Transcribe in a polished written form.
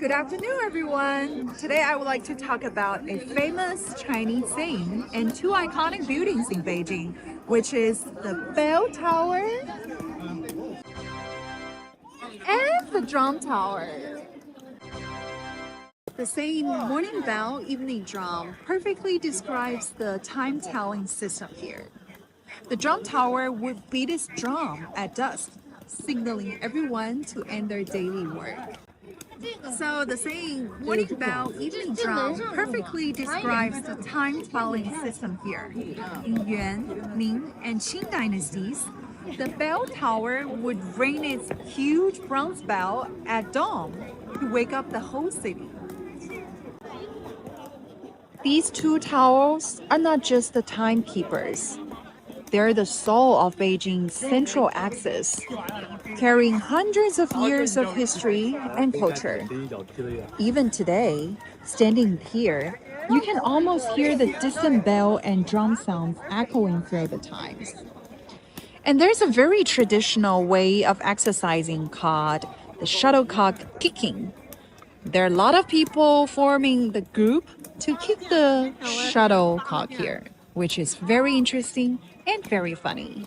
Good afternoon, everyone. Today I would like to talk about a famous Chinese saying and two iconic buildings in Beijing, which is the Bell Tower and the Drum Tower. The saying morning bell, evening drum perfectly describes the time-telling system here. The drum tower would beat its drum at dusk, signaling everyone to end their daily work. So the saying morning bell, evening drum perfectly describes the time-telling system here. In Yuan, Ming, and Qing dynasties, the bell tower would ring its huge bronze bell at dawn to wake up the whole city. These two towers are not just the timekeepers. They're the soul of Beijing's central axis, carrying hundreds of years of history and culture. Even today, standing here, you can almost hear the distant bell and drum sounds echoing through the times. And there's a very traditional way of exercising called the shuttlecock kicking. There are a lot of people forming the group to kick the shuttlecock here, which is very interesting and very funny.